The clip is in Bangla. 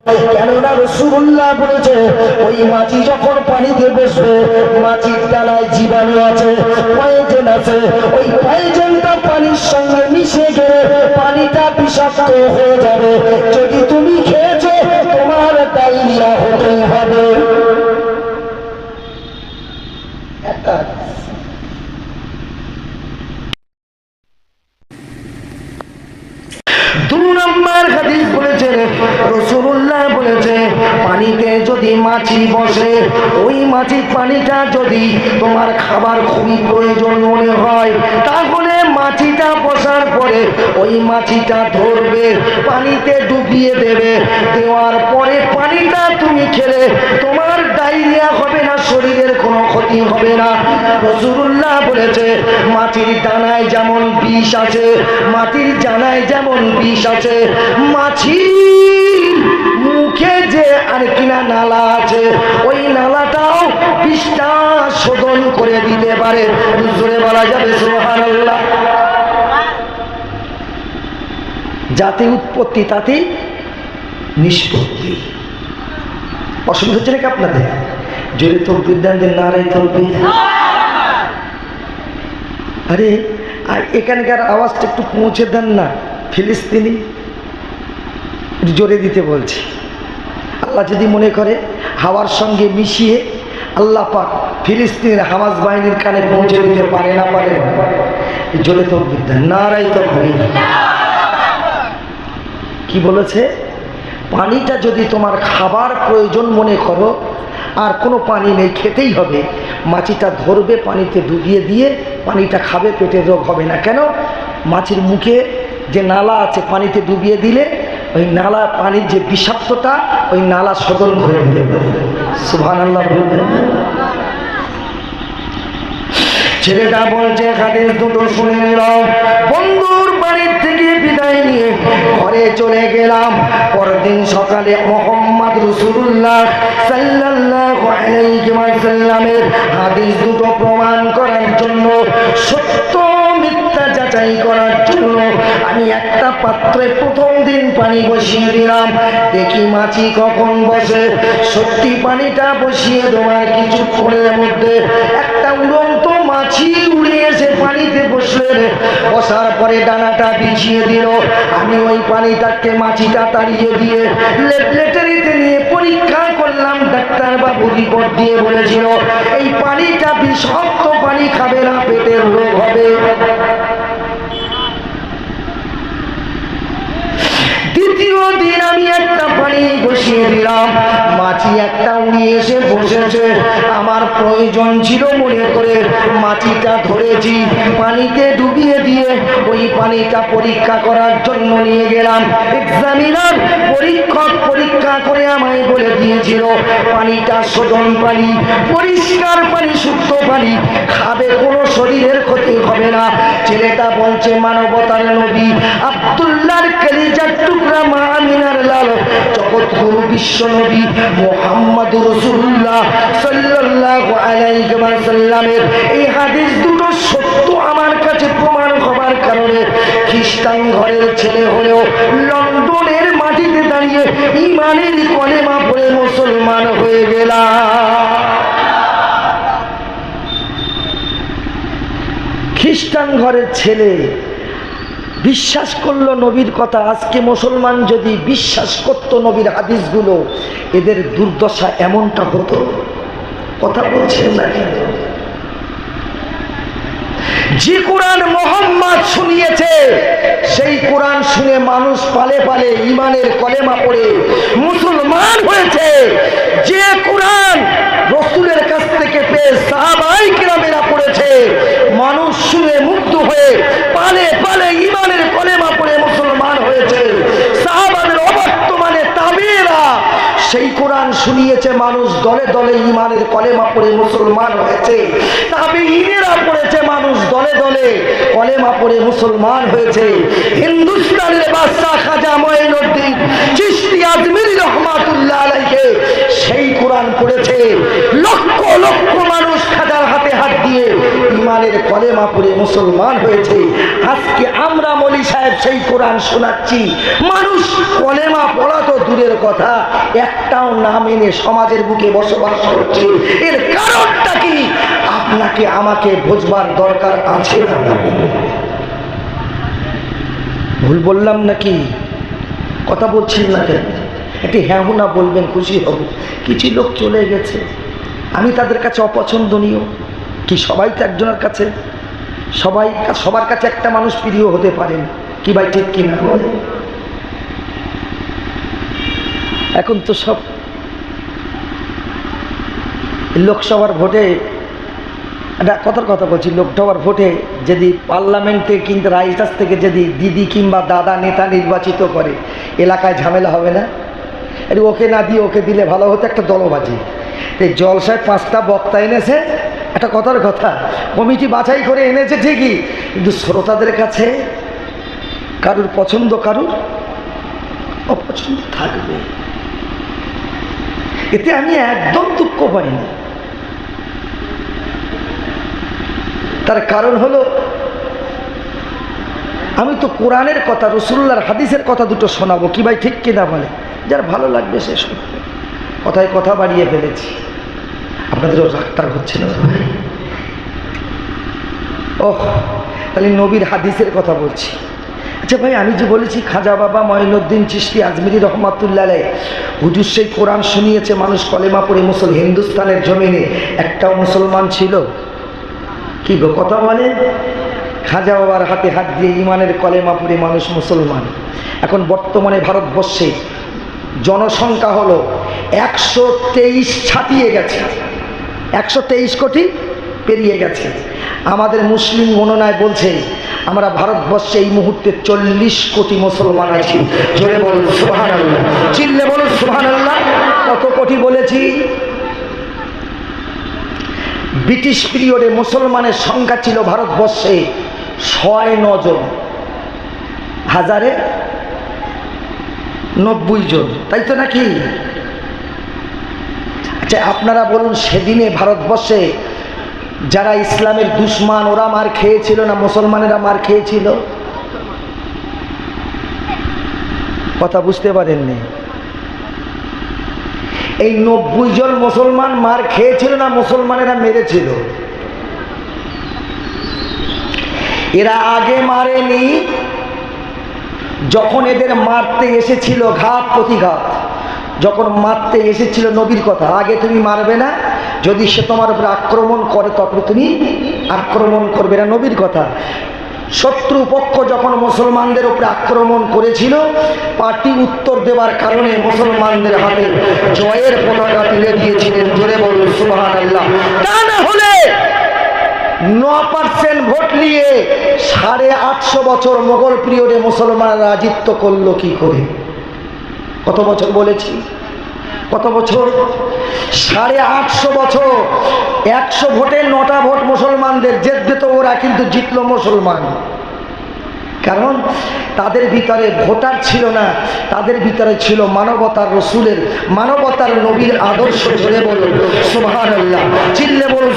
কেননা রাসূলুল্লাহ বলেছে ওই মাছি যখন পানিতে বসবে, মাছির ডানায় জীবাণু আছে, পয়জন আছে, ওই পয়জনটা পানির সঙ্গে মিশে গেলে পানিটা বিষাক্ত হয়ে যাবে। যদি তুমি খেয়েছো তোমার ডায়রিয়া হতেই হবে। দুই নম্বর হাদিস বলেছে রাসূলুল্লাহ বলেছে পানিতে যদি মাছি বসে, ওই মাছির পানিটা যদি তোমার খাবার খুবই প্রয়োজন মনে হয়, তাহলে মাছিটা বসার পরে ওই মাছিটা ধরবে, পানিতে ডুবিয়ে দেবে, দেওয়ার পরে পানিটা তুমি খেলে তোমার ডায়রিয়া হবে না, শরীরের কোনো ক্ষতি হবে না। রাসূলুল্লাহ বলেছে মাছির ডানায় যেমন বিষ আছে, মাটির ডানায় যেমন বিষ আছে, মাছির মুখে যে আর কিনা নালা আছে, ওই নালাটাও বিষটা শোধন করে দিতে পারে। জোরে বলা যাবে সুবহানাল্লাহ। যাতে উৎপত্তি তাতে নিষ্পত্তি। অসুবিধা হচ্ছে নাকি আপনাদের? জোরে তকবীর দেন, নারায়ে তাকবীর। আরে আর এখানকার আওয়াজটা একটু পৌঁছে দেন না, ফিলিস্তিনি জোরে দিতে বলছি। আল্লাহ যদি মনে করে হাওয়ার সঙ্গে মিশিয়ে আল্লাহ পাক ফিলিস্তিনের হামাস বাহিনীর কানে পৌঁছে দিতে পারে না, পারে জোরে তাকবীর দেন, নারায়ে তাকবীর। কি বলেছে? পানিটা যদি তোমার খাবার প্রয়োজন মনে করো, আর কোনো পানি নেই, খেতেই হবে, মাছিটা ধরবে, পানিতে ডুবিয়ে দিয়ে পানিটা খাবে, পেটের রোগ হবে না। কেন? মাছির মুখে যে নালা আছে, পানিতে ডুবিয়ে দিলে ওই নালা পানির যে বিষাক্ততা ওই নালা শোধন করে দিতে পারে। সুবহানাল্লাহ বলবেন। ছেলেটা বলছে হাদিস দুটো শুনে নিলাম, বন্ধুর বাড়ির থেকে বিদায় নিয়ে ঘরে চলে গেলাম। পরদিন সকালে মুহাম্মদ রাসূলুল্লাহ সাল্লাল্লাহু আলাইহি ওয়াসাল্লামের হাদিস দুটো প্রমাণ করার জন্য, সত্য মিথ্যা যাচাই করার জন্য আমি একটা পাত্রে প্রথম দিন পানি বসিয়ে দিলাম, দেখি মাছি কখন বসে। সত্যি পানিটা বসিয়ে দেওয়ার কিছুক্ষণের মধ্যে একটা উড়ন্ত মাছি উড়ে এসে পানিতে বসলেন। বসার পরে ডানাটা বিছিয়ে দিল। আমি ওই পানিটাকে মাছিটা তাড়িয়ে দিয়ে ল্যাবরেটরিতে নিয়ে পরীক্ষা করলাম। ডাক্তার বাবু রিপোর্ট দিয়ে বলেছিল এই পানিটা বিষাক্ত পানি, খাবে না, পেটের রোগ হবে। দ্বিতীয় দিন আমি একটা পানি বসিয়ে দিলাম, মাছি একটা উড়ে এসে বসেছে। আমার প্রয়োজন ছিল মনে করে মাছিটা ধরেছি, পানিতে ডুবিয়ে দিয়ে ওই পানিটা পরীক্ষা করার জন্য নিয়ে গেলাম। এক্সামিনার পরীক্ষক পরীক্ষা করে আমায় বলে দিয়েছিল পানিটা শোধন পানি, পরিষ্কার পানি, শুদ্ধ পানি, খাবে, কোনো শরীরের ক্ষতি হবে না। ছেলেটা বলছে মানবতার নবী আব্দুল্লাহর কলিজার টুকরা মা আমিনার লাল জগৎগুরু বিশ্ব নবী মুহাম্মদুর রাসূলুল্লাহ সাল্লাল্লাহু আলাইহি ওয়াসাল্লামের এই হাদিস দুটো সত্য আমার কাছে প্রমাণ হবার কারণে খ্রিস্টান ঘরের ছেলে হলেও লন্ডনের মাটিতে দাঁড়িয়ে ঈমানের কলেমা পড়ে মুসলমান হয়ে গেলাম। খ্রিস্টান ঘরের ছেলে বিশ্বাস করলো নবীর কথা। আজকে মুসলমান যদি বিশ্বাস করত নবীর হাদিসগুলো, এদের দুর্দশা এমনটা হতো। কথা বলছেন না? যে কোরআন মুহাম্মদ শুনিয়েছে সেই কোরআন শুনে মানুষ পালে পালে ঈমানের কলেমা পড়ে মুসলমান হয়েছে। যে কোরআন রাসূলের কাছ থেকে পেয়ে সাহাবায়ে কিরামেরা পড়েছে, মানুষ শুনে মুগ্ধ হয়ে পালে পালে ঈমানের কলেমা পড়ে মুসলমান হয়েছে। সাহাবাদের অবর্তমানে তাবেঈরা সেই কোরআন শুনিয়েছে, মানুষ দলে দলে ঈমানের কলেমা পড়ে মুসলমান হয়েছে। তাবেঈরা পড়েছে, মানুষ দলে দলে কলেমা পড়ে মুসলমান হয়েছে। হিন্দুস্তানের বাদশাহ খাজা মঈনুদ্দিন চিশতি আজমিরি রহমাতুল্লাহ আলাইহি সেই কোরআন পড়েছে। লক্ষ লক্ষ মানুষ খাজার হাতে হাত দিয়ে ঈমান ইমানের কলেমা পড়ে মুসলমান হয়েছে। আজকে আমরা মৌলী সাহেব সেই কোরআন শোনাচ্ছি, মানুষ কলেমা পড়া তো দূরের কথা, একটাও না মেনে সমাজের বুকে বসবাস করছে। এর কারণটা কি আপনাকে আমাকে বুঝবার দরকার আছে না? ভুল বললাম নাকি? কথা বলছেন না কেন? একটি হ্যাঁ না বলবেন, খুশি হব। কিছু লোক চলে গেছে, আমি তাদের কাছে অপছন্দনীয় কি? সবাই তো একজনের কাছে, সবার কাছে একটা মানুষ প্রিয় হতে পারেন কি ভাই, ঠিক কিনা? এখন তো সব লোকসভার ভোটে, একটা কথার কথা বলছি, লোকসভার ভোটে যদি পার্লামেন্টে কিন্তু রাইটাস থেকে যদি দিদি কিংবা দাদা নেতা নির্বাচিত করে, এলাকায় ঝামেলা হবে না? আরে ওকে না দিয়ে ওকে দিলে ভালো হতো, একটা দলবাজি। এই জলসায় 5টা বক্তা এনেছে, একটা কথার কথা, কমিটি বাছাই করে এনেছে ঠিকই, কিন্তু শ্রোতাদের কাছে কারুর পছন্দ কারুর অপছন্দ থাকবে। এতে আমি একদম দুঃখ পাইনি। তার কারণ হলো, আমি তো কোরআনের কথা, রাসূলুল্লাহর হাদিসের কথা দুটো শোনাবো, কি ভাই ঠিক কিনা বলে? যার ভালো লাগবে সে শুনবে। কথায় কথা বাড়িয়ে ফেলেছি, আপনাদেরও রাগটার হচ্ছে না ভাই? ওহ, তাহলে নবীর হাদিসের কথা বলছি। আচ্ছা ভাই, আমি যে বলেছি খাজা বাবা মঈনুদ্দিন চিশতি আজমিরি রহমাতুল্লাহ আলাইহি হুজুর সেই কোরআন শুনিয়েছে, মানুষ কলেমা পড়ে হিন্দুস্তানের জমিনে একটাও মুসলমান ছিল কি গো? কথা বলে। খাজা বাবার হাতে হাত দিয়ে ইমানের কলেমা পড়ে মানুষ মুসলমান। এখন বর্তমানে ভারতবর্ষে জনসংখ্যা হলো 123 ছাপিয়ে গেছে, 123 কোটি পেরিয়ে গেছে। আমাদের মুসলিম গণনায় বলছে আমরা ভারতবর্ষে এই মুহূর্তে 40 কোটি মুসলমান আছি। জোরে বলুন সুবহানাল্লাহ, চিল্লে বলুন সুবহানাল্লাহ। কত কোটি বলেছি? ব্রিটিশ পিরিয়ডে মুসলমানের সংখ্যা ছিল ভারতবর্ষে 9 জন, 1090 জন, তাই তো নাকি? আচ্ছা আপনারা বলুন, সেদিনে ভারতবর্ষে যারা ইসলামের দুশমান ওরা মার খেয়েছিল না মুসলমানেরা মার খেয়েছিল? কথা বুঝতে পারেননি? এই 90 জন মুসলমান মার খেয়েছিল না মুসলমানেরা মেরেছিল? এরা আগে মারেনি, যখন এদের মারতে এসেছিল ঘাত প্রতিঘাত, যখন মারতে এসেছিল নবীর কথা, আগে তুমি মারবে না, যদি সে তোমার উপরে আক্রমণ করে তখন তুমি আক্রমণ করবে না, নবীর কথা। শত্রু পক্ষ যখন মুসলমানদের উপরে আক্রমণ করেছিল, পার্টি উত্তর দেওয়ার কারণে মুসলমানদের হাতে জয়ের পতাকা তুলে দিয়েছিলেন। জোরে বলুন সুবহানাল্লাহ। তা না হলে 9% ভোট নিয়ে 850 বছর মোগল পিরিয়ডে মুসলমানরা রাজত্ব করলো কি করে? কত বছর বলেছি? কত বছর? 850 বছর। 100 ভোটে 9টা ভোট মুসলমানদের, জিতবে তো ওরা, কিন্তু জিতলো মুসলমান। কারণ তাদের ভিতরে ভোটার ছিল না, তাদের ভিতরে ছিল মানবতার রসুলের, মানবতার নবীর আদর্শ। জোরে বলুন সুবহানাল্লাহ, চিল্লে বলুন।